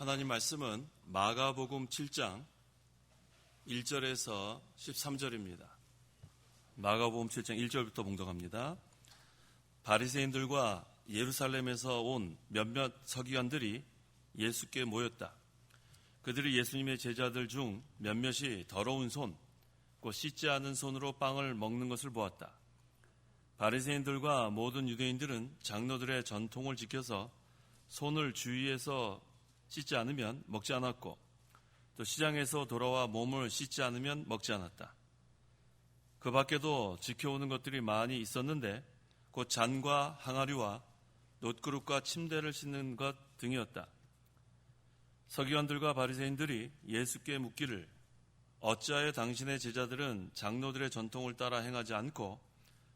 하나님 말씀은 마가복음 7장 1절에서 13절입니다. 마가복음 7장 1절부터 봉독합니다. 바리새인들과 예루살렘에서 온 몇몇 서기관들이 예수께 모였다. 그들이 예수님의 제자들 중 몇몇이 더러운 손, 곧 씻지 않은 손으로 빵을 먹는 것을 보았다. 바리새인들과 모든 유대인들은 장로들의 전통을 지켜서 손을 주위에서 씻지 않으면 먹지 않았고, 또 시장에서 돌아와 몸을 씻지 않으면 먹지 않았다. 그 밖에도 지켜오는 것들이 많이 있었는데 곧 잔과 항아리와 놋그릇과 침대를 씻는 것 등이었다. 서기관들과 바리새인들이 예수께 묻기를, 어찌하여 당신의 제자들은 장로들의 전통을 따라 행하지 않고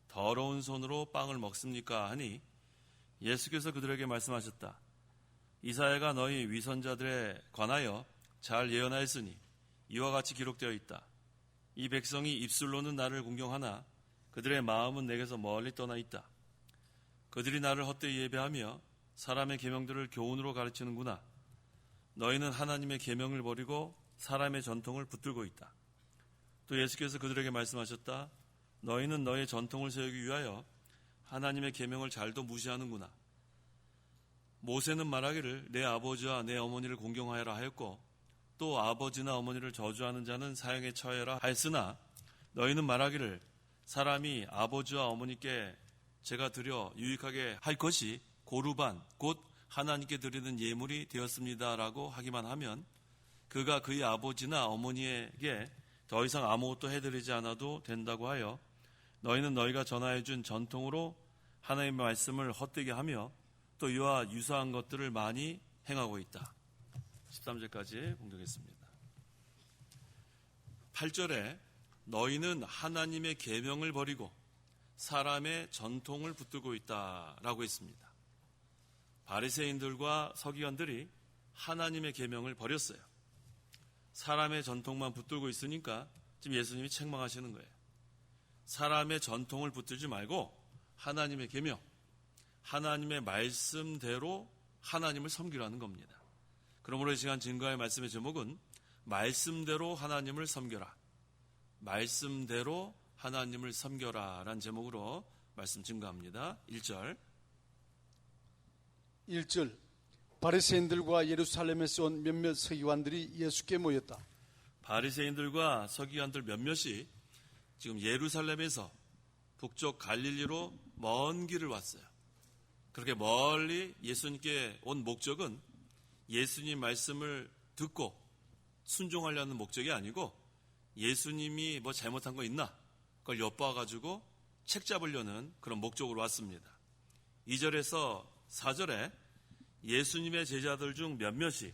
더러운 손으로 빵을 먹습니까? 하니 예수께서 그들에게 말씀하셨다. 이사야가 너희 위선자들에 관하여 잘 예언하였으니 이와 같이 기록되어 있다. 이 백성이 입술로는 나를 공경하나 그들의 마음은 내게서 멀리 떠나 있다. 그들이 나를 헛되이 예배하며 사람의 계명들을 교훈으로 가르치는구나. 너희는 하나님의 계명을 버리고 사람의 전통을 붙들고 있다. 또 예수께서 그들에게 말씀하셨다. 너희는 너의 전통을 세우기 위하여 하나님의 계명을 잘도 무시하는구나. 모세는 말하기를 내 아버지와 내 어머니를 공경하여라 하였고, 또 아버지나 어머니를 저주하는 자는 사형에 처해라 하였으나 너희는 말하기를 사람이 아버지와 어머니께 제가 드려 유익하게 할 것이 고르반 곧 하나님께 드리는 예물이 되었습니다라고 하기만 하면 그가 그의 아버지나 어머니에게 더 이상 아무것도 해드리지 않아도 된다고 하여 너희는 너희가 전하여 준 전통으로 하나님의 말씀을 헛되게 하며 또 이와 유사한 것들을 많이 행하고 있다. 13절까지 봉독했습니다. 8절에 너희는 하나님의 계명을 버리고 사람의 전통을 붙들고 있다라고 했습니다. 바리새인들과 서기관들이 하나님의 계명을 버렸어요. 사람의 전통만 붙들고 있으니까 지금 예수님이 책망하시는 거예요. 사람의 전통을 붙들지 말고 하나님의 계명, 하나님의 말씀대로 하나님을 섬기라는 겁니다. 그러므로 이 시간 증거의 말씀의 제목은 말씀대로 하나님을 섬겨라. 말씀대로 하나님을 섬겨라 라는 제목으로 말씀 증거합니다. 1절 바리새인들과 예루살렘에서 온 몇몇 서기관들이 예수께 모였다. 바리새인들과 서기관들 몇몇이 지금 예루살렘에서 북쪽 갈릴리로 먼 길을 왔어요. 그렇게 멀리 예수님께 온 목적은 예수님 말씀을 듣고 순종하려는 목적이 아니고 예수님이 뭐 잘못한 거 있나? 그걸 엿봐가지고 책 잡으려는 그런 목적으로 왔습니다. 2절에서 4절에 예수님의 제자들 중 몇몇이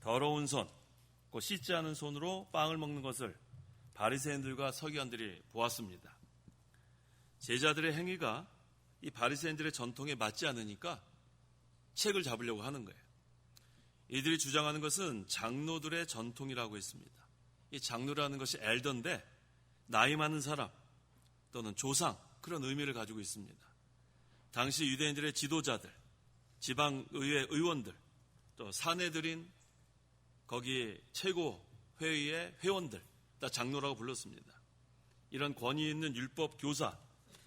더러운 손, 곧 씻지 않은 손으로 빵을 먹는 것을 바리새인들과 서기관들이 보았습니다. 제자들의 행위가 이 바리새인들의 전통에 맞지 않으니까 책을 잡으려고 하는 거예요. 이들이 주장하는 것은 장로들의 전통이라고 했습니다. 이 장로라는 것이 엘더인데 나이 많은 사람 또는 조상 그런 의미를 가지고 있습니다. 당시 유대인들의 지도자들, 지방의회 의원들, 또 사내들인 거기 최고회의의 회원들 다 장로라고 불렀습니다. 이런 권위 있는 율법 교사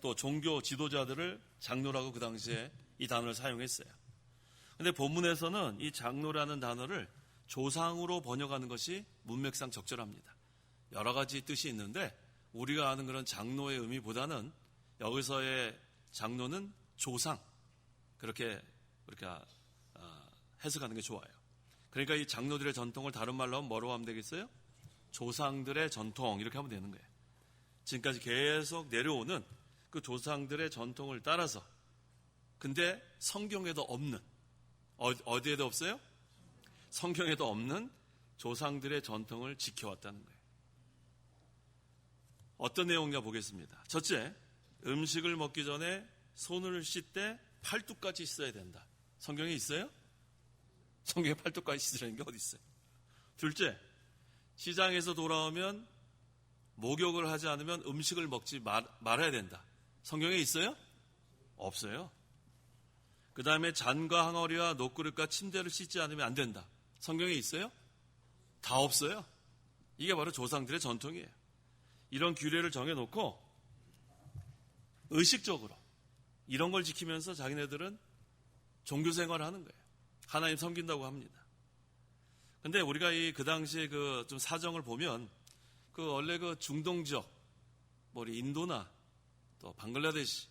또 종교 지도자들을 장로라고 그 당시에 이 단어를 사용했어요. 그런데 본문에서는 이 장로라는 단어를 조상으로 번역하는 것이 문맥상 적절합니다. 여러 가지 뜻이 있는데 우리가 아는 그런 장로의 의미보다는 여기서의 장로는 조상 그렇게 해석하는 게 좋아요. 그러니까 이 장로들의 전통을 다른 말로 하면 뭐라고 하면 되겠어요? 조상들의 전통 이렇게 하면 되는 거예요. 지금까지 계속 내려오는 그 조상들의 전통을 따라서 근데 성경에도 없는 어디에도 없어요? 성경에도 없는 조상들의 전통을 지켜왔다는 거예요. 어떤 내용인가 보겠습니다. 첫째, 음식을 먹기 전에 손을 씻되 팔뚝까지 씻어야 된다. 성경에 있어요? 성경에 팔뚝까지 씻으라는 게 어디 있어요? 둘째, 시장에서 돌아오면 목욕을 하지 않으면 음식을 먹지 말아야 된다. 성경에 있어요? 없어요. 그 다음에 잔과 항아리와 놋그릇과 침대를 씻지 않으면 안 된다. 성경에 있어요? 다 없어요. 이게 바로 조상들의 전통이에요. 이런 규례를 정해놓고 의식적으로 이런 걸 지키면서 자기네들은 종교 생활을 하는 거예요. 하나님 섬긴다고 합니다. 근데 우리가 그 당시에 좀 사정을 보면 원래 중동 지역, 우리 인도나 또 방글라데시,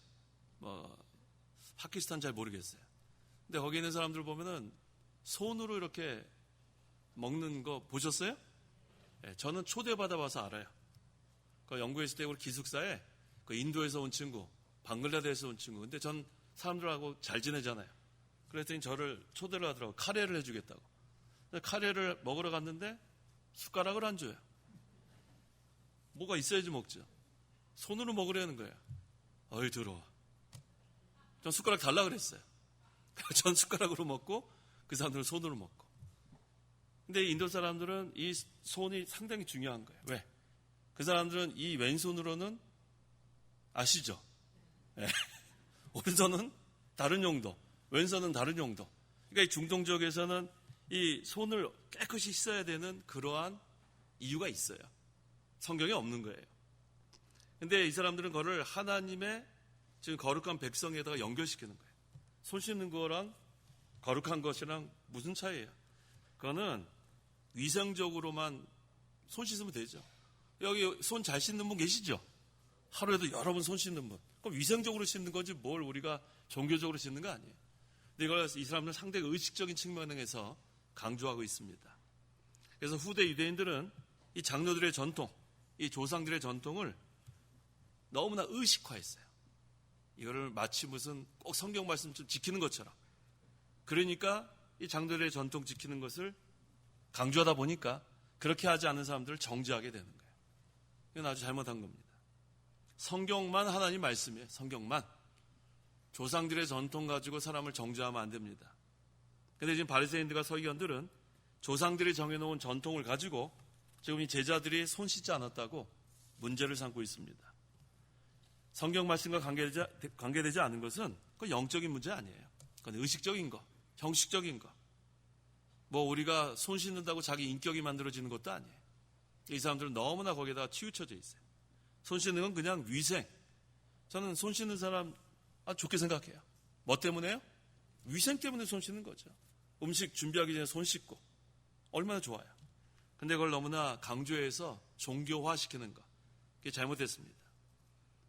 파키스탄 잘 모르겠어요. 근데 거기 있는 사람들 보면은 손으로 이렇게 먹는 거 보셨어요? 네, 저는 초대받아봐서 알아요. 영국에 있을 때 우리 기숙사에 인도에서 온 친구, 방글라데시에서 온 친구. 근데 전 사람들하고 잘 지내잖아요. 그랬더니 저를 초대를 하더라고요. 카레를 해주겠다고. 근데 카레를 먹으러 갔는데 숟가락을 안 줘요. 뭐가 있어야지 먹죠. 손으로 먹으려는 거예요. 어이 더러워. 전 숟가락 달라 그랬어요. 전 숟가락으로 먹고 그 사람들은 손으로 먹고. 근데 인도 사람들은 이 손이 상당히 중요한 거예요. 왜? 그 사람들은 이 왼손으로는 아시죠? 네. 오른손은 다른 용도, 왼손은 다른 용도. 그러니까 이 중동 지역에서는 이 손을 깨끗이 씻어야 되는 그러한 이유가 있어요. 성경에 없는 거예요. 근데 이 사람들은 그거를 하나님의 지금 거룩한 백성에다가 연결시키는 거예요. 손 씻는 거랑 거룩한 것이랑 무슨 차이예요? 그거는 위생적으로만 손 씻으면 되죠. 여기 손 잘 씻는 분 계시죠? 하루에도 여러 번 손 씻는 분. 그럼 위생적으로 씻는 거지 뭘 우리가 종교적으로 씻는 거 아니에요. 근데 이걸 이 사람들은 상당히 의식적인 측면에서 강조하고 있습니다. 그래서 후대 유대인들은 이 장로들의 전통, 이 조상들의 전통을 너무나 의식화했어요. 이거를 마치 무슨 꼭 성경 말씀 좀 지키는 것처럼. 그러니까 이 장로들의 전통 지키는 것을 강조하다 보니까 그렇게 하지 않는 사람들을 정죄하게 되는 거예요. 이건 아주 잘못한 겁니다. 성경만 하나님 말씀이에요. 성경만. 조상들의 전통 가지고 사람을 정죄하면 안 됩니다. 근데 지금 바리새인들과 서기관들은 조상들이 정해놓은 전통을 가지고 지금 이 제자들이 손 씻지 않았다고 문제를 삼고 있습니다. 성경 말씀과 관계되지 않은 것은 그건 영적인 문제 아니에요. 그건 의식적인 거, 형식적인 거. 우리가 손 씻는다고 자기 인격이 만들어지는 것도 아니에요. 이 사람들은 너무나 거기에다가 치우쳐져 있어요. 손 씻는 건 그냥 위생. 저는 손 씻는 사람 좋게 생각해요. 뭐 때문에요? 위생 때문에 손 씻는 거죠. 음식 준비하기 전에 손 씻고. 얼마나 좋아요. 근데 그걸 너무나 강조해서 종교화시키는 거. 그게 잘못됐습니다.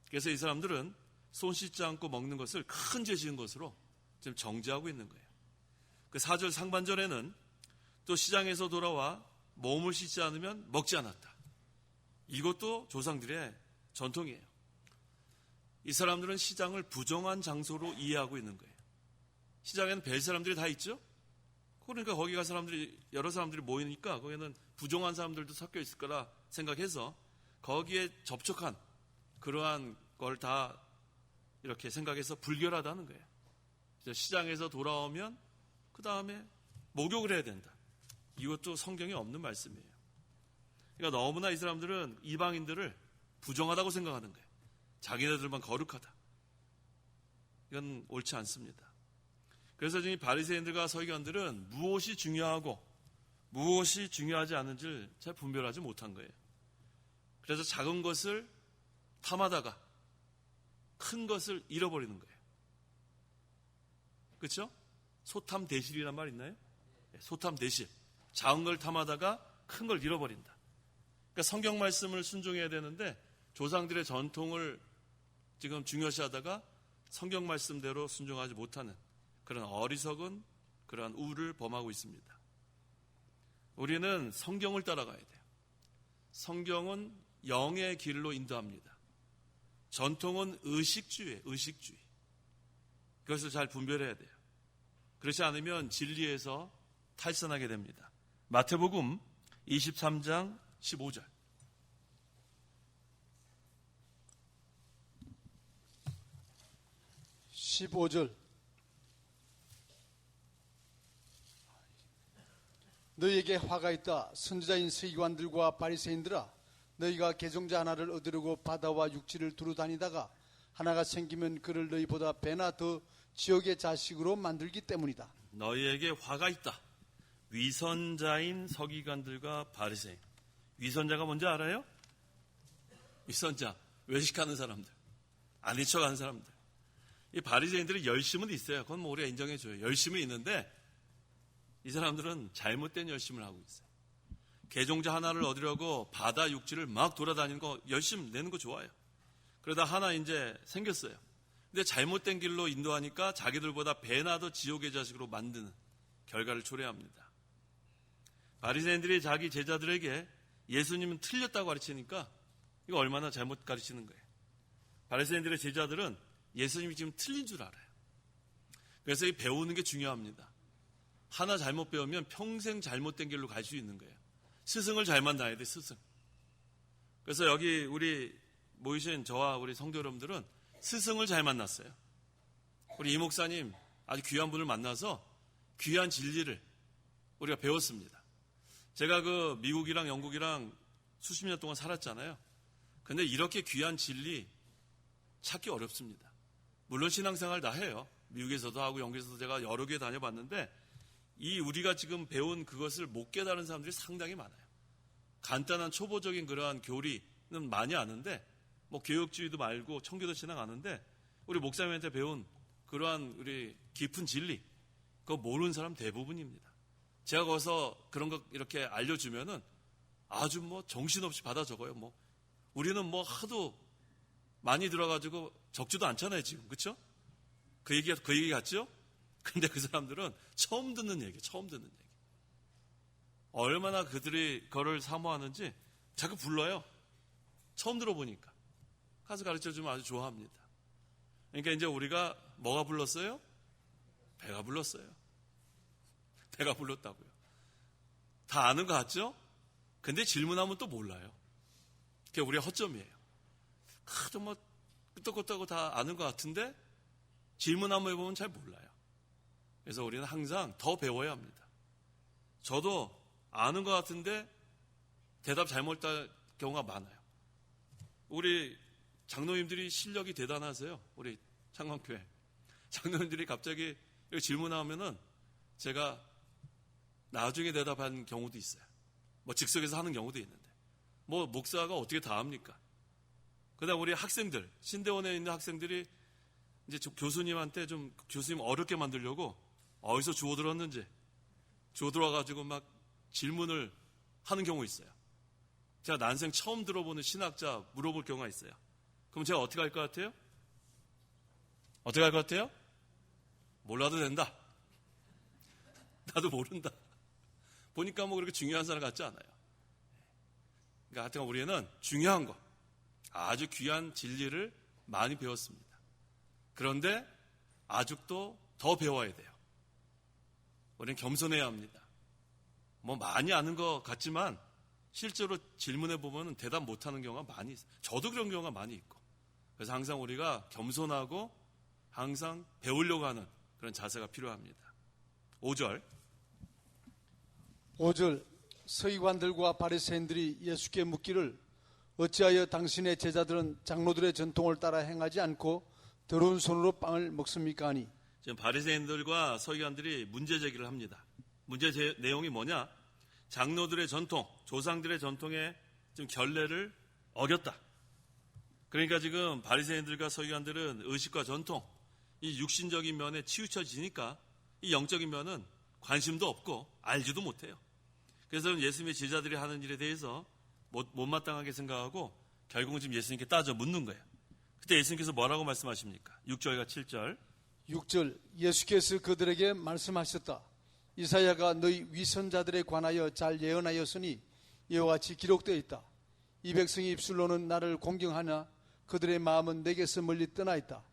그래서 이 사람들은 손 씻지 않고 먹는 것을 큰 죄 지은 것으로 지금 정죄하고 있는 거예요. 그 4절 상반절에는 또 시장에서 돌아와 몸을 씻지 않으면 먹지 않았다. 이것도 조상들의 전통이에요. 이 사람들은 시장을 부정한 장소로 이해하고 있는 거예요. 시장에는 별 사람들이 다 있죠? 그러니까 거기가 여러 사람들이 모이니까 거기는 부정한 사람들도 섞여 있을 거라 생각해서 거기에 접촉한 그러한 걸 다 이렇게 생각해서 불결하다는 거예요. 시장에서 돌아오면 그 다음에 목욕을 해야 된다. 이것도 성경에 없는 말씀이에요. 그러니까 너무나 이 사람들은 이방인들을 부정하다고 생각하는 거예요. 자기네들만 거룩하다. 이건 옳지 않습니다. 그래서 지금 바리새인들과 서기관들은 무엇이 중요하고 무엇이 중요하지 않은지를 잘 분별하지 못한 거예요. 그래서 작은 것을 탐하다가 큰 것을 잃어버리는 거예요. 그렇죠? 소탐대실이란 말 있나요? 소탐대실. 작은 걸 탐하다가 큰 걸 잃어버린다. 그러니까 성경 말씀을 순종해야 되는데 조상들의 전통을 지금 중요시하다가 성경 말씀대로 순종하지 못하는 그런 어리석은 그런 우를 범하고 있습니다. 우리는 성경을 따라가야 돼요. 성경은 영의 길로 인도합니다. 전통은 의식주의예요. 의식주의. 그것을 잘 분별해야 돼요. 그렇지 않으면 진리에서 탈선하게 됩니다. 마태복음 23장 15절. 너희에게 화가 있다. 선지자인 서기관들과 바리새인들아, 너희가 계정자 하나를 얻으려고 바다와 육지를 두루 다니다가 하나가 생기면 그를 너희보다 배나 더 지역의 자식으로 만들기 때문이다. 너희에게 화가 있다. 위선자인 서기관들과 바리새인. 위선자가 뭔지 알아요? 위선자, 외식하는 사람들, 아닌 척하는 사람들. 이 바리새인들이 열심은 있어요. 그건 뭐 우리가 인정해줘요. 열심은 있는데 이 사람들은 잘못된 열심을 하고 있어요. 개종자 하나를 얻으려고 바다 육지를 막 돌아다니는 거 열심 내는 거 좋아요. 그러다 하나 이제 생겼어요. 근데 잘못된 길로 인도하니까 자기들보다 배나 더 지옥의 자식으로 만드는 결과를 초래합니다. 바리새인들이 자기 제자들에게 예수님은 틀렸다고 가르치니까 이거 얼마나 잘못 가르치는 거예요. 바리새인들의 제자들은 예수님이 지금 틀린 줄 알아요. 그래서 이 배우는 게 중요합니다. 하나 잘못 배우면 평생 잘못된 길로 갈 수 있는 거예요. 스승을 잘 만나야 돼, 스승. 그래서 여기 우리 모이신 저와 우리 성도 여러분들은 스승을 잘 만났어요. 우리 이 목사님 아주 귀한 분을 만나서 귀한 진리를 우리가 배웠습니다. 제가 그 미국이랑 영국이랑 수십 년 동안 살았잖아요. 근데 이렇게 귀한 진리 찾기 어렵습니다. 물론 신앙생활 다 해요. 미국에서도 하고 영국에서도 제가 여러 개 다녀봤는데 이 우리가 지금 배운 그것을 못 깨달은 사람들이 상당히 많아요. 간단한 초보적인 그러한 교리는 많이 아는데 뭐 교육주의도 말고 청교도 신앙 아는데 우리 목사님한테 배운 그러한 우리 깊은 진리 그거 모르는 사람 대부분입니다. 제가 거기서 그런 거 이렇게 알려주면은 아주 뭐 정신없이 받아 적어요. 뭐 우리는 뭐 하도 많이 들어가지고 적지도 않잖아요 지금, 그렇죠? 그 얘기 같죠? 근데 그 사람들은 처음 듣는 얘기. 얼마나 그들이 그거를 사모하는지 자꾸 불러요. 처음 들어보니까. 가서 가르쳐주면 아주 좋아합니다. 그러니까 이제 우리가 뭐가 불렀어요? 배가 불렀어요. 배가 불렀다고요. 다 아는 거 같죠? 근데 질문하면 또 몰라요. 그게 우리의 허점이에요. 정말 끄떡끄떡하고 다 아는 것 같은데 질문 한번 해보면 잘 몰라요. 그래서 우리는 항상 더 배워야 합니다. 저도 아는 것 같은데 대답 잘못할 경우가 많아요. 우리 장로님들이 실력이 대단하세요. 우리 창광교회 장로님들이 갑자기 이렇게 질문하면은 제가 나중에 대답한 경우도 있어요. 뭐 즉석에서 하는 경우도 있는데 뭐 목사가 어떻게 다 합니까? 그다음 우리 학생들 신대원에 있는 학생들이 이제 교수님한테 좀 교수님 어렵게 만들려고 어디서 주워 들었는지 주워 들어와가지고 막 질문을 하는 경우 있어요. 제가 난생 처음 들어보는 신학자 물어볼 경우가 있어요. 그럼 제가 어떻게 할 것 같아요? 어떻게 할 것 같아요? 몰라도 된다. 나도 모른다. 보니까 뭐 그렇게 중요한 사람 같지 않아요. 그러니까 하여튼 우리는 중요한 거, 아주 귀한 진리를 많이 배웠습니다. 그런데 아직도 더 배워야 돼요. 우리는 겸손해야 합니다. 뭐 많이 아는 것 같지만 실제로 질문해 보면 대답 못하는 경우가 많이 있어요. 저도 그런 경우가 많이 있고. 그래서 항상 우리가 겸손하고 항상 배우려고 하는 그런 자세가 필요합니다. 5절 서기관들과 바리새인들이 예수께 묻기를 어찌하여 당신의 제자들은 장로들의 전통을 따라 행하지 않고 더러운 손으로 빵을 먹습니까? 하니 지금 바리새인들과 서기관들이 문제 제기를 합니다. 내용이 뭐냐? 장로들의 전통, 조상들의 전통에 좀 결례를 어겼다. 그러니까 지금 바리새인들과 서기관들은 의식과 전통, 이 육신적인 면에 치우쳐지니까 이 영적인 면은 관심도 없고 알지도 못해요. 그래서 예수님의 제자들이 하는 일에 대해서 못마땅하게 생각하고 결국은 지금 예수님께 따져 묻는 거예요. 그때 예수님께서 뭐라고 말씀하십니까? 6절과 7절. 6절 예수께서 그들에게 말씀하셨다. 이사야가 너희 위선자들에 관하여 잘 예언하였으니 이와 같이 기록되어 있다. 이 백성이 입술로는 나를 공경하나 그들의 마음은 내게서 멀리 떠나 있다.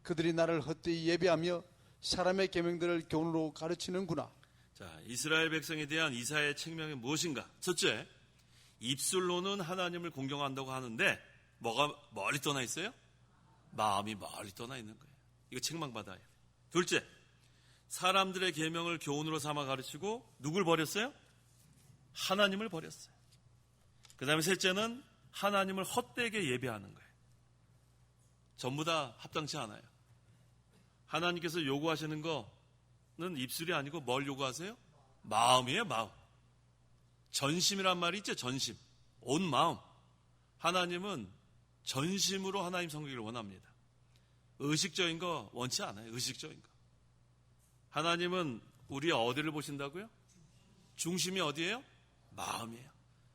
그들이 나를 헛되이 예배하며 사람의 계명들을 교훈으로 가르치는구나. 자, 이스라엘 백성에 대한 이사야의 책명이 무엇인가? 첫째, 입술로는 하나님을 공경한다고 하는데 뭐가 멀리 떠나 있어요? 마음이 멀리 떠나 있는 거예요. 이거 책망받아야 돼요. 둘째, 사람들의 계명을 교훈으로 삼아 가르치고 누굴 버렸어요? 하나님을 버렸어요. 그 다음에 셋째는 하나님을 헛되게 예배하는 거예요. 전부 다 합당치 않아요. 하나님께서 요구하시는 거는 입술이 아니고 뭘 요구하세요? 마음이에요, 마음. 전심이란 말이 있죠, 전심. 온 마음. 하나님은 전심으로 하나님 섬기기를 원합니다. 의식적인 거 원치 않아요, 의식적인 거. 하나님은 우리의 어디를 보신다고요? 중심이 어디예요? 마음이에요.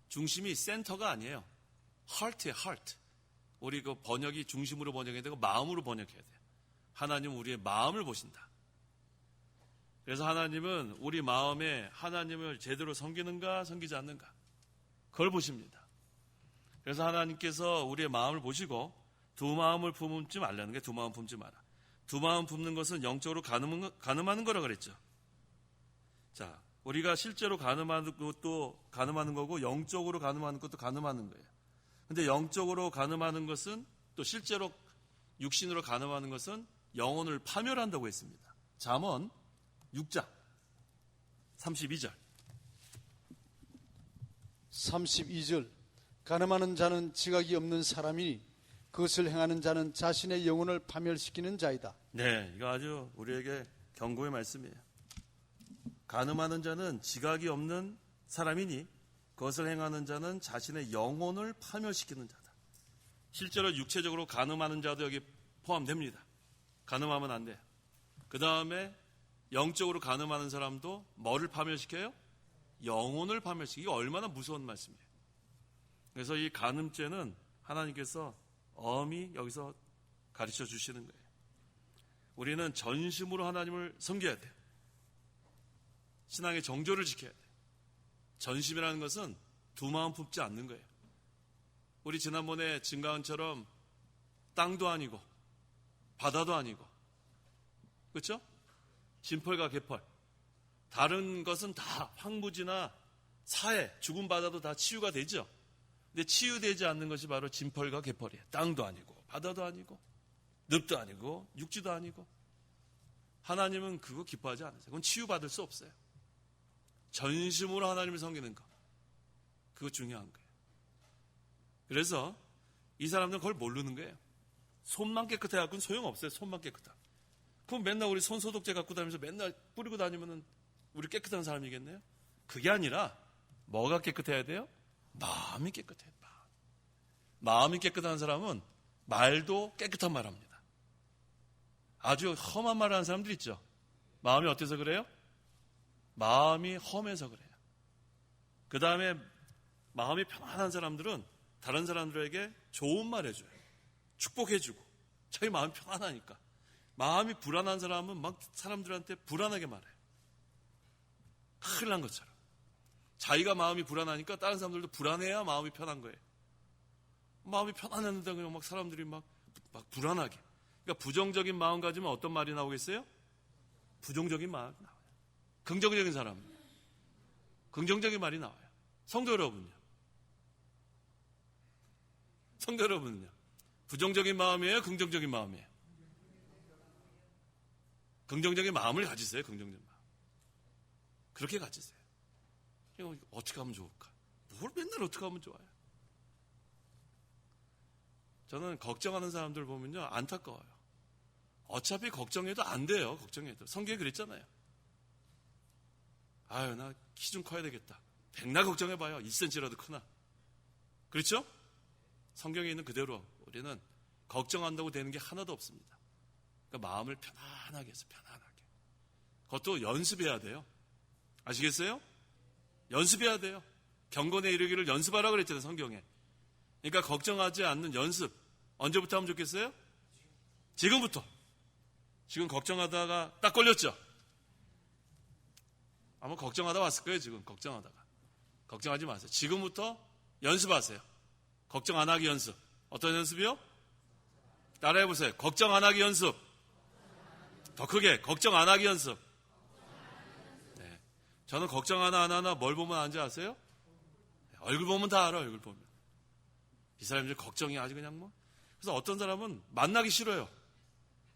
중심이 센터가 아니에요. heart예요, heart. 우리 그 번역이 중심으로 번역해야 되고 마음으로 번역해야 돼요. 하나님은 우리의 마음을 보신다. 그래서 하나님은 우리 마음에 하나님을 제대로 섬기는가 섬기지 않는가 그걸 보십니다. 그래서 하나님께서 우리의 마음을 보시고 두 마음을 품지 말라는 게 두 마음 품지 마라. 두 마음 품는 것은 영적으로 가늠하는 거라 그랬죠. 자, 우리가 실제로 가늠하는 것도 가늠하는 거고 영적으로 가늠하는 것도 가늠하는 거예요. 근데 영적으로 가늠하는 것은 또 실제로 육신으로 가늠하는 것은 영혼을 파멸한다고 했습니다. 잠언 6장 32절 32절 가늠하는 자는 지각이 없는 사람이니 그것을 행하는 자는 자신의 영혼을 파멸시키는 자이다. 네, 이거 아주 우리에게 경고의 말씀이에요. 가늠하는 자는 지각이 없는 사람이니 그것을 행하는 자는 자신의 영혼을 파멸시키는 자다. 실제로 육체적으로 가늠하는 자도 여기 포함됩니다. 가늠하면 안 돼요. 그 다음에 영적으로 가늠하는 사람도 뭐를 파멸시켜요? 영혼을 파멸시키고. 이게 얼마나 무서운 말씀이에요. 그래서 이 가늠죄는 하나님께서 엄히 여기서 가르쳐 주시는 거예요. 우리는 전심으로 하나님을 섬겨야 돼요. 신앙의 정조를 지켜야 돼요. 전심이라는 것은 두 마음 품지 않는 거예요. 우리 지난번에 증가원처럼 땅도 아니고 바다도 아니고, 그렇죠? 진펄과 개펄. 다른 것은 다 황무지나 사해, 죽은 바다도 다 치유가 되죠. 근데 치유되지 않는 것이 바로 진펄과 개펄이에요. 땅도 아니고 바다도 아니고 늪도 아니고 육지도 아니고. 하나님은 그거 기뻐하지 않으세요. 그건 치유받을 수 없어요. 전심으로 하나님을 섬기는 거, 그거 중요한 거예요. 그래서 이 사람들은 그걸 모르는 거예요. 손만 깨끗해갖고는 소용없어요. 손만 깨끗하. 그럼 맨날 우리 손 소독제 갖고 다니면서 맨날 뿌리고 다니면은 우리 깨끗한 사람이겠네요? 그게 아니라 뭐가 깨끗해야 돼요? 마음이 깨끗해요. 마음이 깨끗한 사람은 말도 깨끗한 말 합니다. 아주 험한 말을 하는 사람들 있죠. 마음이 어때서 그래요? 마음이 험해서 그래요. 그 다음에 마음이 편안한 사람들은 다른 사람들에게 좋은 말 해줘요. 축복해주고. 자기 마음이 편안하니까. 마음이 불안한 사람은 막 사람들한테 불안하게 말해요. 큰일 난 것처럼. 자기가 마음이 불안하니까 다른 사람들도 불안해야 마음이 편한 거예요. 마음이 편안했는데 그냥 막 사람들이 막 불안하게. 그러니까 부정적인 마음 가지면 어떤 말이 나오겠어요? 부정적인 말이 나와요. 긍정적인 사람, 긍정적인 말이 나와요. 성도 여러분요. 성도 여러분요. 부정적인 마음이에요? 긍정적인 마음이에요? 긍정적인 마음을 가지세요. 긍정적인 마음. 그렇게 가지세요. 이거 어떻게 하면 좋을까? 뭘 맨날 어떻게 하면 좋아요? 저는 걱정하는 사람들 보면요, 안타까워요. 어차피 걱정해도 안 돼요. 걱정해도. 성경에 그랬잖아요. 아유, 나 키 좀 커야 되겠다. 백날 걱정해봐요. 1cm라도 크나. 그렇죠? 성경에 있는 그대로 우리는 걱정한다고 되는 게 하나도 없습니다. 그러니까 마음을 편안하게 해서 편안하게. 그것도 연습해야 돼요. 아시겠어요? 연습해야 돼요. 경건에 이르기를 연습하라고 그랬잖아요, 성경에. 그러니까 걱정하지 않는 연습. 언제부터 하면 좋겠어요? 지금부터. 지금 걱정하다가 딱 걸렸죠? 아마 걱정하다 왔을 거예요, 지금. 걱정하다가. 걱정하지 마세요. 지금부터 연습하세요. 걱정 안 하기 연습. 어떤 연습이요? 따라해보세요. 걱정 안 하기 연습. 더 크게. 걱정 안 하기 연습. 네. 저는 걱정 하나 뭘 보면 안지 아세요? 얼굴 보면 다 알아, 얼굴 보면. 이 사람들 걱정이 아주 그냥 뭐. 그래서 어떤 사람은 만나기 싫어요.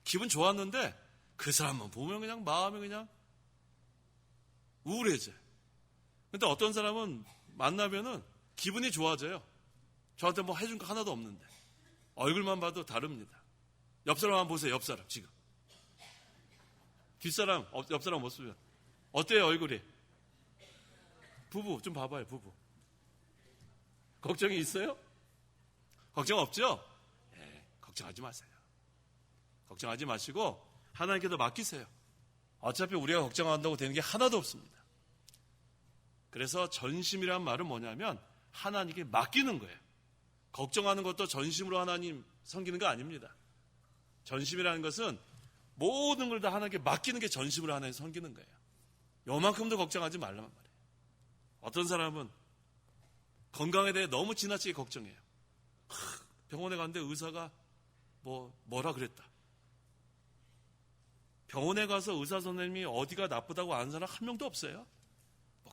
기분 좋았는데 그 사람만 보면 그냥 마음이 그냥 우울해져. 근데 어떤 사람은 만나면은 기분이 좋아져요. 저한테 뭐 해준 거 하나도 없는데. 얼굴만 봐도 다릅니다. 옆 사람 한번 보세요. 옆 사람 지금. 뒷사람, 옆 사람 모습은 어때요, 얼굴이? 부부 좀 봐봐요. 부부 걱정이 있어요? 걱정 없죠? 네, 걱정하지 마세요. 걱정하지 마시고 하나님께도 맡기세요. 어차피 우리가 걱정한다고 되는 게 하나도 없습니다. 그래서 전심이란 말은 뭐냐면 하나님께 맡기는 거예요. 걱정하는 것도 전심으로 하나님 섬기는 거 아닙니다. 전심이라는 것은 모든 걸 다 하나님께 맡기는 게 전심으로 하나님 섬기는 거예요. 요만큼도 걱정하지 말란 말이에요. 어떤 사람은 건강에 대해 너무 지나치게 걱정해요. 병원에 갔는데 의사가 뭐라 그랬다. 병원에 가서 의사 선생님이 어디가 나쁘다고 아는 사람 한 명도 없어요.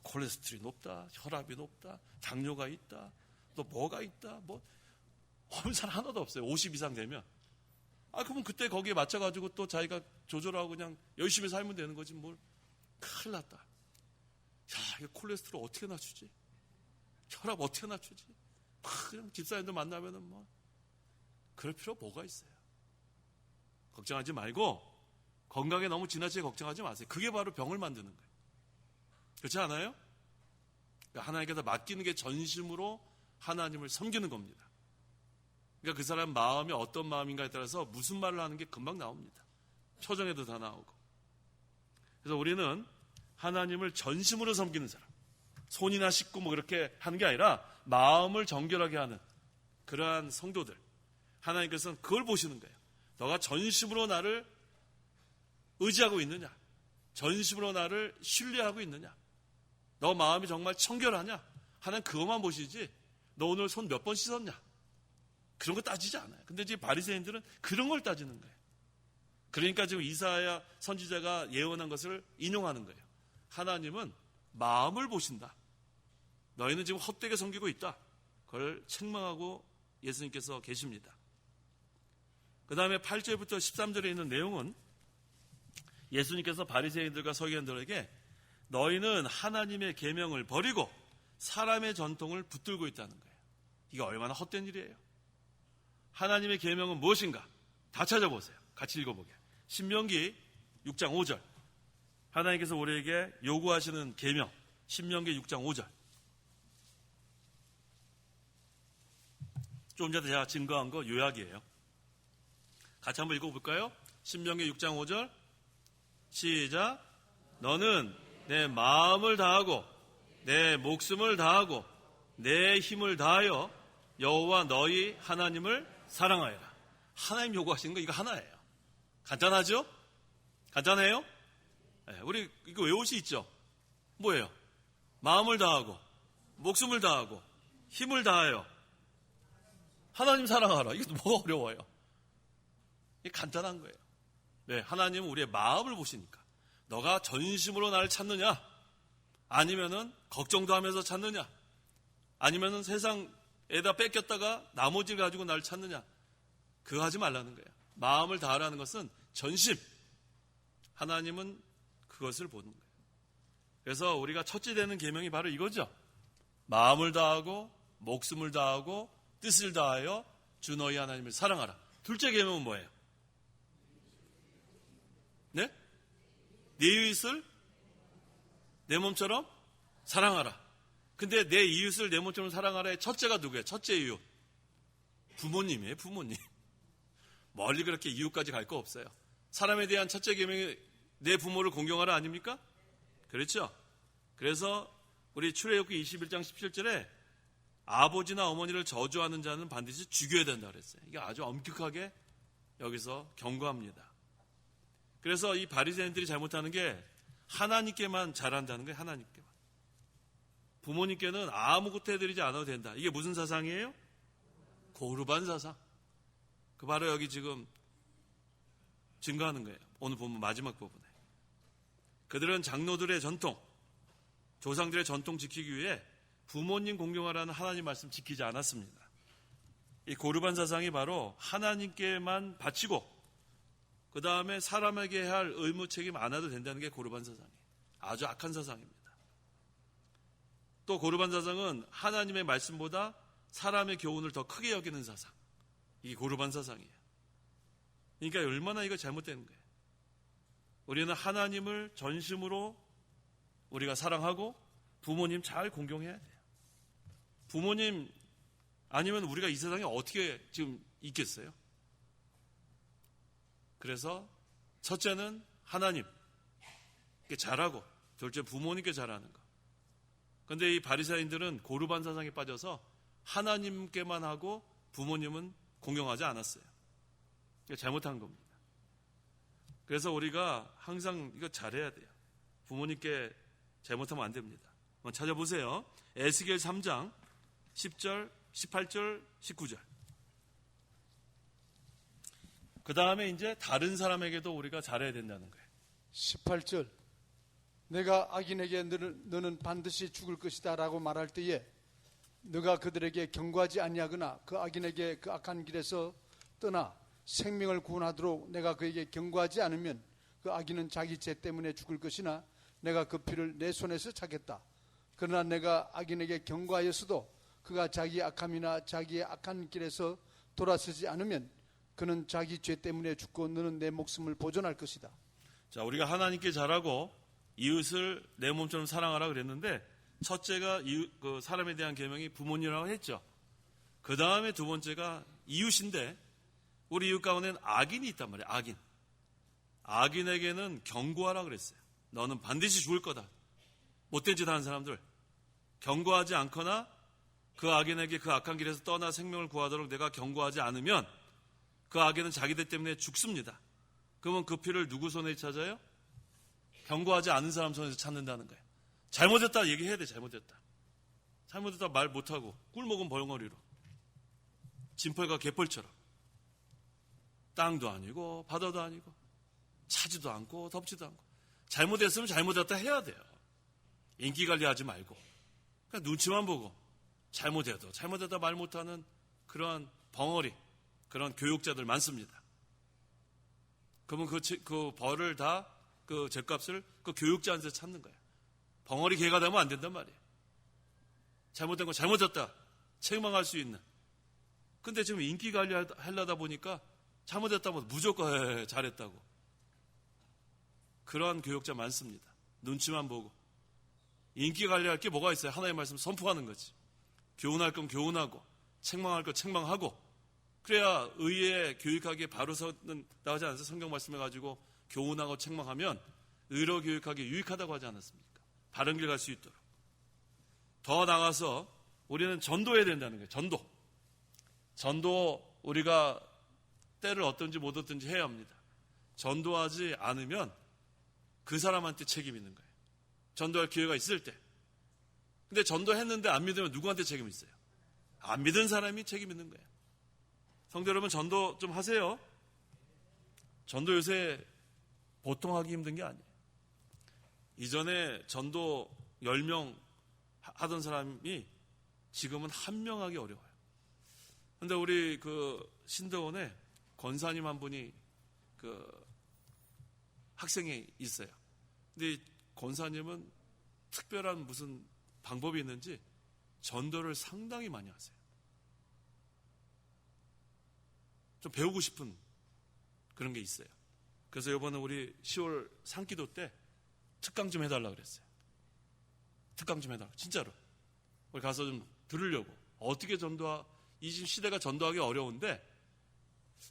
콜레스테롤이 높다, 혈압이 높다, 당뇨가 있다, 또 뭐가 있다, 없는 사람 하나도 없어요. 50 이상 되면. 그러면 그때 거기에 맞춰가지고 또 자기가 조절하고 그냥 열심히 살면 되는 거지, 큰일 났다. 이거 콜레스테롤 어떻게 낮추지? 혈압 어떻게 낮추지? 그냥 집사님들 만나면은 그럴 필요 뭐가 있어요? 걱정하지 말고 건강에 너무 지나치게 걱정하지 마세요. 그게 바로 병을 만드는 거예요. 그렇지 않아요? 그러니까 하나님께서 맡기는 게 전심으로 하나님을 섬기는 겁니다. 그러니까 그 사람 마음이 어떤 마음인가에 따라서 무슨 말을 하는 게 금방 나옵니다. 표정에도 다 나오고. 그래서 우리는 하나님을 전심으로 섬기는 사람, 손이나 씻고 그렇게 하는 게 아니라 마음을 정결하게 하는 그러한 성도들, 하나님께서는 그걸 보시는 거예요. 너가 전심으로 나를 의지하고 있느냐, 전심으로 나를 신뢰하고 있느냐, 너 마음이 정말 청결하냐, 하나님 그것만 보시지 너 오늘 손 몇 번 씻었냐, 그런 거 따지지 않아요. 근데 지금 바리새인들은 그런 걸 따지는 거예요. 그러니까 지금 이사야 선지자가 예언한 것을 인용하는 거예요. 하나님은 마음을 보신다. 너희는 지금 헛되게 섬기고 있다. 그걸 책망하고 예수님께서 계십니다. 그 다음에 8절부터 13절에 있는 내용은 예수님께서 바리새인들과 서기관들에게 너희는 하나님의 계명을 버리고 사람의 전통을 붙들고 있다는 거예요. 이게 얼마나 헛된 일이에요. 하나님의 계명은 무엇인가? 다 찾아보세요. 같이 읽어보게. 신명기 6장 5절. 하나님께서 우리에게 요구하시는 계명. 신명기 6장 5절. 좀 전에 제가 증거한 거 요약이에요. 같이 한번 읽어볼까요? 신명기 6장 5절. 시작. 너는 내 마음을 다하고 내 목숨을 다하고 내 힘을 다하여 여호와 너희 하나님을 사랑하여라. 하나님 요구하시는 거 이거 하나예요. 간단하죠? 간단해요? 네, 우리 이거 외울 수 있죠? 뭐예요? 마음을 다하고 목숨을 다하고 힘을 다하여 하나님 사랑하라. 이것도 뭐가 어려워요? 이게 간단한 거예요. 네, 하나님은 우리의 마음을 보시니까 너가 전심으로 나를 찾느냐, 아니면은 걱정도 하면서 찾느냐, 아니면은 세상에다 뺏겼다가 나머지를 가지고 나를 찾느냐, 그거 하지 말라는 거예요. 마음을 다하라는 것은 전심. 하나님은 그것을 보는 거예요. 그래서 우리가 첫째 되는 계명이 바로 이거죠. 마음을 다하고 목숨을 다하고 뜻을 다하여 주 너희 하나님을 사랑하라. 둘째 계명은 뭐예요? 네? 내 이웃을 내 몸처럼 사랑하라. 근데 내 이웃을 내 몸처럼 사랑하라의 첫째가 누구예요? 첫째 이웃. 부모님이에요, 부모님. 멀리 그렇게 이웃까지 갈 거 없어요. 사람에 대한 첫째 계명이 내 부모를 공경하라 아닙니까? 그렇죠? 그래서 우리 출애굽기 21장 17절에 아버지나 어머니를 저주하는 자는 반드시 죽여야 된다 그랬어요. 이게 아주 엄격하게 여기서 경고합니다. 그래서 이 바리새인들이 잘못하는 게 하나님께만 잘한다는 거예요. 하나님께만. 부모님께는 아무것도 해드리지 않아도 된다. 이게 무슨 사상이에요? 고르반 사상. 그 바로 여기 지금 증거하는 거예요. 오늘 보면 마지막 부분에. 그들은 장로들의 전통, 조상들의 전통 지키기 위해 부모님 공경하라는 하나님 말씀 지키지 않았습니다. 이 고르반 사상이 바로 하나님께만 바치고 그 다음에 사람에게 할 의무 책임 안 해도 된다는 게 고르반 사상이에요. 아주 악한 사상입니다. 또 고르반 사상은 하나님의 말씀보다 사람의 교훈을 더 크게 여기는 사상. 이게 고르반 사상이에요. 그러니까 얼마나 이거 잘못되는 거예요. 우리는 하나님을 전심으로 우리가 사랑하고 부모님 잘 공경해야 돼요. 부모님 아니면 우리가 이 세상에 어떻게 지금 있겠어요? 그래서 첫째는 하나님께 잘하고, 둘째 부모님께 잘하는 거. 그런데 이 바리새인들은 고르반 사상에 빠져서 하나님께만 하고 부모님은 공경하지 않았어요. 이게 잘못한 겁니다. 그래서 우리가 항상 이거 잘해야 돼요. 부모님께 잘못하면 안 됩니다. 한번 찾아보세요. 에스겔 3장 10절, 18절, 19절. 그 다음에 이제 다른 사람에게도 우리가 잘해야 된다는 거예요. 18절. 내가 악인에게 너는 반드시 죽을 것이다 라고 말할 때에 너가 그들에게 경고하지 아니하거나 그 악인에게 그 악한 길에서 떠나 생명을 구원하도록 내가 그에게 경고하지 않으면 그 악인은 자기 죄 때문에 죽을 것이나 내가 그 피를 내 손에서 차겠다. 그러나 내가 악인에게 경고하였어도 그가 자기 악함이나 자기의 악한 길에서 돌아서지 않으면 그는 자기 죄 때문에 죽고 너는 내 목숨을 보존할 것이다. 자, 우리가 하나님께 잘하고 이웃을 내 몸처럼 사랑하라 그랬는데 첫째가 그 사람에 대한 계명이 부모님이라고 했죠. 그 다음에 두 번째가 이웃인데 우리 이웃 가운데는 악인이 있단 말이에요. 악인. 악인에게는 경고하라 그랬어요. 너는 반드시 죽을 거다. 못된 짓 하는 사람들. 경고하지 않거나 그 악인에게 그 악한 길에서 떠나 생명을 구하도록 내가 경고하지 않으면 그 악인은 자기들 때문에 죽습니다. 그러면 그 피를 누구 손에 찾아요? 경고하지 않은 사람 손에서 찾는다는 거예요. 잘못했다 얘기해야 돼. 잘못했다. 잘못했다 말 못하고 꿀먹은 벌거리로 진펄과 개펄처럼 땅도 아니고 바다도 아니고 차지도 않고 덥지도 않고 잘못했으면 잘못했다 해야 돼요. 인기 관리하지 말고 그냥 눈치만 보고 잘못해도 잘못했다 말 못하는 그런 벙어리 그런 교육자들 많습니다. 그러면 그 벌을 다 그 죗값을 그 교육자한테 찾는 거예요. 벙어리 개가 되면 안 된단 말이에요. 잘못된 거 잘못했다 책망할 수 있는. 근데 지금 인기 관리 하려다 보니까 잘못했다면 무조건 잘했다고. 그런 교육자 많습니다. 눈치만 보고. 인기 관리할 게 뭐가 있어요? 하나님의 말씀 선포하는 거지. 교훈할 건 교훈하고 책망할 건 책망하고 그래야 의에 교육하기에 바로 서는 나오지 않아서 성경 말씀해 가지고 교훈하고 책망하면 의로 교육하기에 유익하다고 하지 않았습니까? 바른 길 갈 수 있도록. 더 나가서 우리는 전도해야 된다는 거예요. 전도 우리가 때를 얻든지 못 얻든지 해야 합니다. 전도하지 않으면 그 사람한테 책임이 있는 거예요. 전도할 기회가 있을 때. 근데 전도했는데 안 믿으면 누구한테 책임이 있어요? 안 믿은 사람이 책임 있는 거예요. 성도 여러분 전도 좀 하세요. 전도 요새 보통 하기 힘든 게 아니에요. 이전에 전도 10명 하던 사람이 지금은 1명 하기 어려워요. 근데 우리 그 신대원에 권사님 한 분이 그 학생이 있어요. 근데 이 권사님은 특별한 무슨 방법이 있는지 전도를 상당히 많이 하세요. 좀 배우고 싶은 그런 게 있어요. 그래서 이번에 우리 10월 상기도 때 특강 좀 해달라고 그랬어요. 특강 좀 해달라고. 진짜로. 우리 가서 좀 들으려고. 어떻게 이 시대가 전도하기 어려운데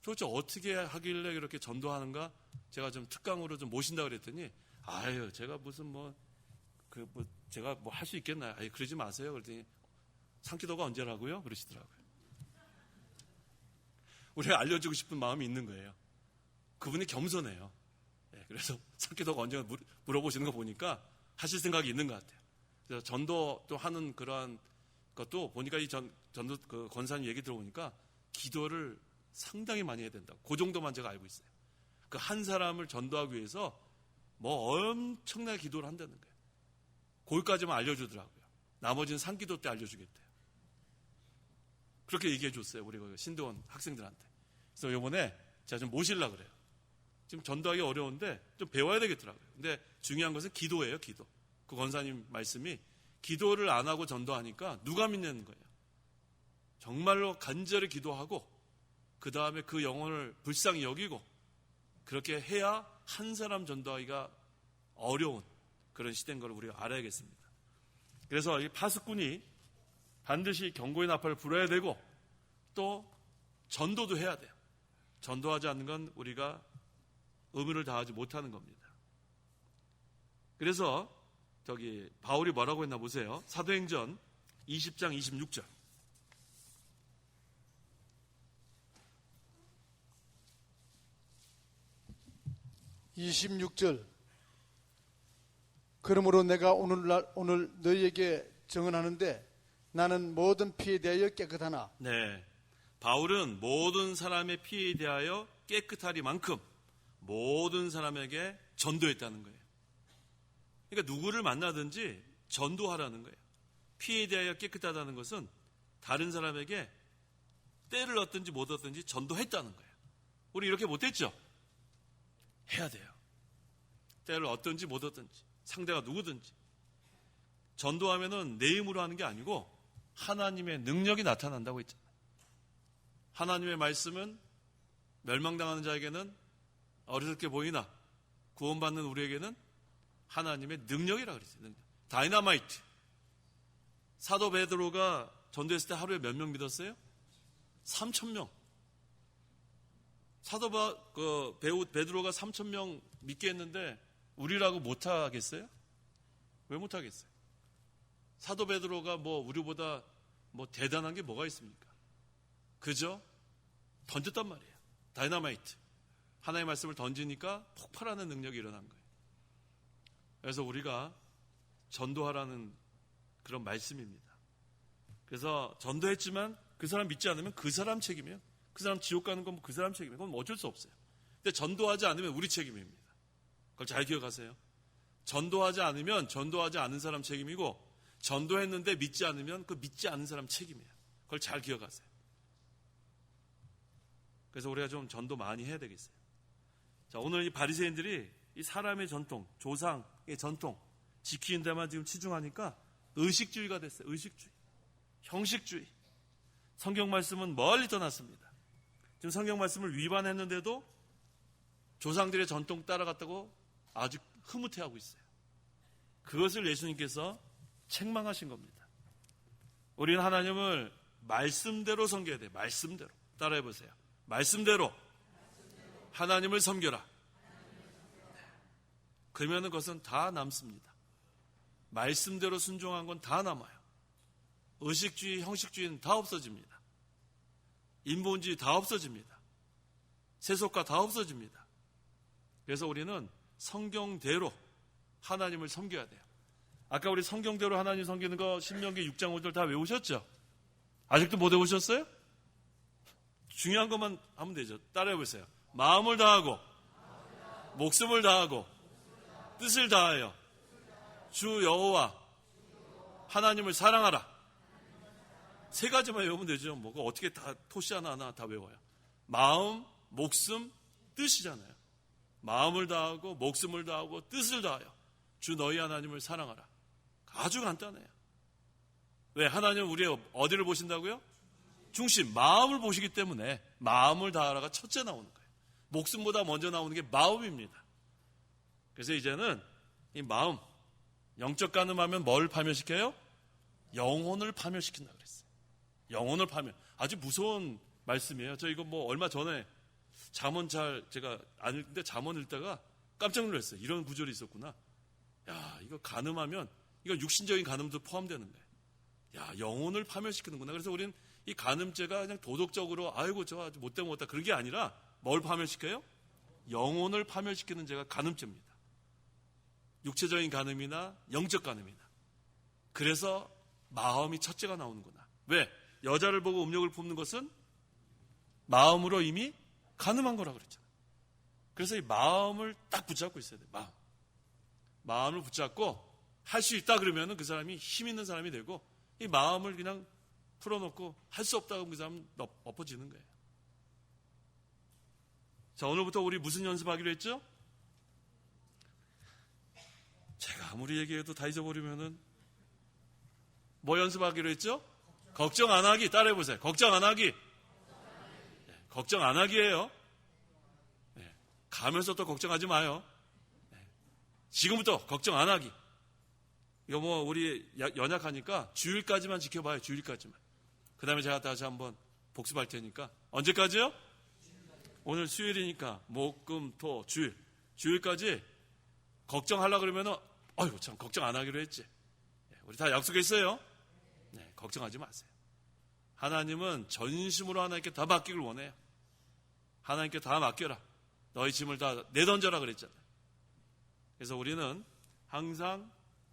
도대체 어떻게 하길래 이렇게 전도하는가 제가 좀 특강으로 좀 모신다 그랬더니 아유 제가 무슨 제가 뭐 할 수 있겠나요? 아유 그러지 마세요. 그랬더니 상기도가 언제라고요? 그러시더라고요. 우리가 알려주고 싶은 마음이 있는 거예요. 그분이 겸손해요. 네, 그래서 상기도가 언제가 물어보시는 거 보니까 하실 생각이 있는 것 같아요. 그래서 전도 또 하는 그러한 것도 보니까 이 전도 그 권사님 얘기 들어보니까 기도를 상당히 많이 해야 된다고. 그 정도만 제가 알고 있어요. 그 한 사람을 전도하기 위해서 뭐 엄청나게 기도를 한다는 거예요. 거기까지만 알려주더라고요. 나머지는 상기도 때 알려주겠대요. 그렇게 얘기해 줬어요. 우리 신도원 학생들한테. 그래서 이번에 제가 좀 모시려고 그래요. 지금 전도하기 어려운데 좀 배워야 되겠더라고요. 근데 중요한 것은 기도예요. 기도. 그 권사님 말씀이 기도를 안 하고 전도하니까 누가 믿는 거예요. 정말로 간절히 기도하고 그 다음에 그 영혼을 불쌍히 여기고 그렇게 해야 한 사람 전도하기가 어려운 그런 시대인 걸 우리가 알아야겠습니다. 그래서 이 파수꾼이 반드시 경고의 나팔을 불어야 되고 또 전도도 해야 돼요. 전도하지 않는 건 우리가 의무를 다하지 못하는 겁니다. 그래서 바울이 뭐라고 했나 보세요. 사도행전 20장 26절. 그러므로 내가 오늘 너희에게 증언하는데 나는 모든 피에 대하여 깨끗하나. 네, 바울은 모든 사람의 피에 대하여 깨끗하리만큼 모든 사람에게 전도했다는 거예요. 그러니까 누구를 만나든지 전도하라는 거예요. 피에 대하여 깨끗하다는 것은 다른 사람에게 때를 얻든지 못 얻든지 전도했다는 거예요. 우리 이렇게 못했죠? 해야 돼요. 때를 얻든지 못 얻든지 상대가 누구든지. 전도하면은 내 힘으로 하는 게 아니고 하나님의 능력이 나타난다고 했잖아요. 하나님의 말씀은 멸망당하는 자에게는 어리석게 보이나 구원받는 우리에게는 하나님의 능력이라 그랬어요. 능력. 다이너마이트. 사도 베드로가 전도했을 때 하루에 몇 명 믿었어요? 3,000명. 베드로가 3,000명 믿게 했는데 우리라고 못하겠어요? 왜 못하겠어요? 사도 베드로가 우리보다 대단한 게 뭐가 있습니까? 그저 던졌단 말이에요. 다이너마이트. 하나님의 말씀을 던지니까 폭발하는 능력이 일어난 거예요. 그래서 우리가 전도하라는 그런 말씀입니다. 그래서 전도했지만 그 사람 믿지 않으면 그 사람 책임이에요. 그 사람 지옥 가는 건 그 사람 책임이에요. 그건 어쩔 수 없어요. 근데 전도하지 않으면 우리 책임입니다. 그걸 잘 기억하세요. 전도하지 않으면 전도하지 않은 사람 책임이고 전도했는데 믿지 않으면 그 믿지 않은 사람 책임이에요. 그걸 잘 기억하세요. 그래서 우리가 좀 전도 많이 해야 되겠어요. 자, 오늘 이 바리새인들이 이 사람의 전통, 조상의 전통 지키는 데만 지금 치중하니까 의식주의가 됐어요. 의식주의, 형식주의. 성경 말씀은 멀리 떠났습니다. 지금 성경 말씀을 위반했는데도 조상들의 전통 따라갔다고 아주 흐뭇해하고 있어요. 그것을 예수님께서 책망하신 겁니다. 우리는 하나님을 말씀대로 섬겨야 돼요. 말씀대로. 따라해보세요. 말씀대로 하나님을 섬겨라. 그러면 그것은 다 남습니다. 말씀대로 순종한 건 다 남아요. 의식주의, 형식주의는 다 없어집니다. 인본주의 다 없어집니다. 세속화 다 없어집니다. 그래서 우리는 성경대로 하나님을 섬겨야 돼요. 아까 우리 성경대로 하나님 섬기는 거 신명기 6장 5절 다 외우셨죠? 아직도 못 외우셨어요? 중요한 것만 하면 되죠. 따라해보세요. 마음을 다하고 목숨을 다하고 뜻을 다하여 주 여호와 하나님을 사랑하라. 세 가지만 외우면 되죠. 뭐가 어떻게 다 토시 하나 다 외워요. 마음, 목숨, 뜻이잖아요. 마음을 다하고 목숨을 다하고 뜻을 다하여 주 너희 하나님을 사랑하라. 아주 간단해요. 왜? 하나님은 우리의 어디를 보신다고요? 중심, 마음을 보시기 때문에 마음을 다하라가 첫째 나오는 거예요. 목숨보다 먼저 나오는 게 마음입니다. 그래서 이제는 이 마음, 영적 간음하면 뭘 파멸시켜요? 영혼을 파멸시킨다 그랬어요. 영혼을 파멸. 아주 무서운 말씀이에요. 저 이거 얼마 전에 잠언 제가 안 읽는데 잠언 읽다가 깜짝 놀랐어요. 이런 구절이 있었구나. 야, 이거 간음하면 이거 육신적인 간음도 포함되는 거예요. 야, 영혼을 파멸시키는구나. 그래서 우리는 이 간음죄가 그냥 도덕적으로 아이고 저 아주 못되면 그런 게 아니라 뭘 파멸시켜요? 영혼을 파멸시키는 죄가 간음죄입니다. 육체적인 간음이나 영적 간음이나. 그래서 마음이 첫째가 나오는구나. 왜? 여자를 보고 음욕을 품는 것은 마음으로 이미 간음한 거라 그랬잖아요. 그래서 이 마음을 딱 붙잡고 있어야 돼요. 마음을 붙잡고 할 수 있다 그러면 그 사람이 힘 있는 사람이 되고 이 마음을 그냥 풀어놓고 할 수 없다고 하면 그 사람은 엎어지는 거예요. 자, 오늘부터 우리 무슨 연습하기로 했죠? 제가 아무리 얘기해도 다 잊어버리면은 뭐 연습하기로 했죠? 걱정 안 하기. 따라해보세요. 걱정 안 하기. 네, 걱정 안 하기예요. 네, 가면서 또 걱정하지 마요. 네, 지금부터 걱정 안 하기. 이거 뭐 우리 연약하니까 주일까지만 지켜봐요. 주일까지만. 그 다음에 제가 다시 한번 복습할 테니까. 언제까지요? 오늘 수요일이니까 목, 금, 토, 주일. 주일까지 걱정하려고 그러면은 아이고 참 걱정 안 하기로 했지. 우리 다 약속했어요. 네, 걱정하지 마세요. 하나님은 전심으로 하나님께 다 맡기길 원해요. 하나님께 다 맡겨라. 너희 짐을 다 내던져라 그랬잖아요. 그래서 우리는 항상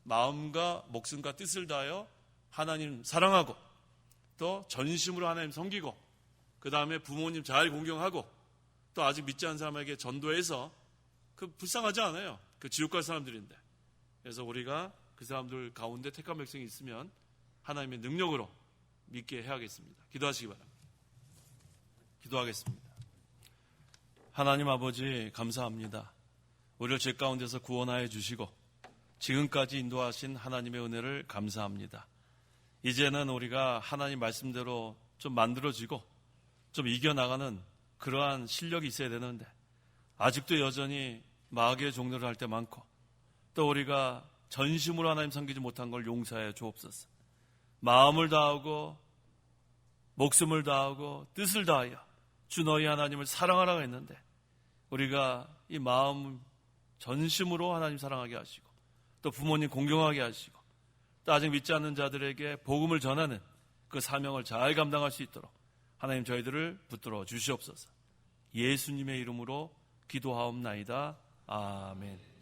마음과 목숨과 뜻을 다하여 하나님 사랑하고 또 전심으로 하나님 섬기고 그 다음에 부모님 잘 공경하고 또 아직 믿지 않은 사람에게 전도해서 그 불쌍하지 않아요. 그 지옥 갈 사람들인데. 그래서 우리가 그 사람들 가운데 택한 백성이 있으면 하나님의 능력으로 믿게 해야겠습니다. 기도하시기 바랍니다. 기도하겠습니다. 하나님 아버지 감사합니다. 우리를 죄 가운데서 구원하여 주시고 지금까지 인도하신 하나님의 은혜를 감사합니다. 이제는 우리가 하나님 말씀대로 좀 만들어지고 좀 이겨나가는 그러한 실력이 있어야 되는데 아직도 여전히 마귀의 종로를 할 때 많고 또 우리가 전심으로 하나님 섬기지 못한 걸 용서하여 주옵소서. 마음을 다하고 목숨을 다하고 뜻을 다하여 주 너희 하나님을 사랑하라고 했는데 우리가 이 마음 전심으로 하나님 사랑하게 하시고 또 부모님 공경하게 하시고 또 아직 믿지 않는 자들에게 복음을 전하는 그 사명을 잘 감당할 수 있도록 하나님 저희들을 붙들어 주시옵소서. 예수님의 이름으로 기도하옵나이다. 아멘.